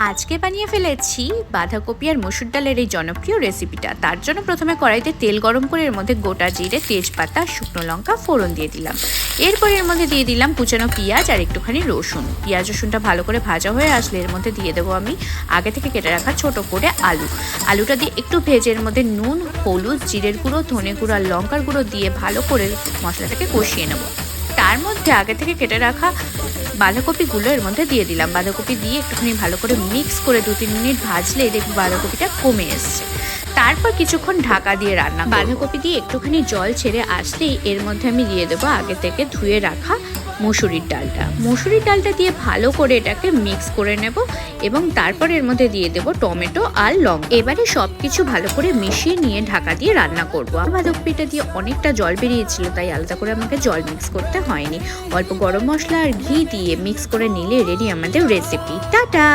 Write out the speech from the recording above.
আজকে বানিয়ে ফেলেছি বাঁধাকপি আর মসুর ডালের এই জনপ্রিয় রেসিপিটা। তার জন্য প্রথমে কড়াইতে তেল গরম করে এর মধ্যে গোটা জিরে, তেজপাতা, শুকনো লঙ্কা ফোড়ন দিয়ে দিলাম। এরপর এর মধ্যে দিয়ে দিলাম কুচানো পেঁয়াজ আর একটুখানি রসুন। পেঁয়াজ রসুনটা ভালো করে ভাজা হয়ে আসলে এর মধ্যে দিয়ে দেবো আমি আগে থেকে কেটে রাখা ছোট করে আলুটা দিয়ে একটু ভেজে এর মধ্যে নুন, হলুদ, জিরের গুঁড়ো, ধনে গুঁড়ো আর লঙ্কার গুঁড়ো দিয়ে ভালো করে মশলাটাকে কষিয়ে নেবো। তার মধ্যে আগে থেকে কেটে রাখা বাঁধাকপিগুলো এর মধ্যে দিয়ে দিলাম। বাঁধাকপি দিয়ে একটুখানি ভালো করে মিক্স করে 2-3 মিনিট ভাজলে দেখব বাঁধাকপিটা কমে এসছে। তারপর কিছুক্ষণ ঢাকা দিয়ে রান্না করব। বাঁধাকপি দিয়ে একটুখানি জল ছেড়ে আসলেই এর মধ্যে আমি দিয়ে দেবো আগে থেকে ধুয়ে রাখা মসুরির ডালটা দিয়ে ভালো করে এটাকে মিক্স করে নেব এবং তারপর এর মধ্যে দিয়ে দেবো টমেটো আর লঙ্কা। এবারে সবকিছু ভালো করে মিশিয়ে নিয়ে ঢাকা দিয়ে রান্না করব। বাঁধাকপিটা দিয়ে অনেকটা জল বেরিয়েছিল, তাই আলাদা করে আমাকে জল মিক্স করতে হয়নি। অল্প গরম মশলা আর ঘি দিয়ে মিক্স করে নিলে রেডি আমাদের রেসিপি। টাটা।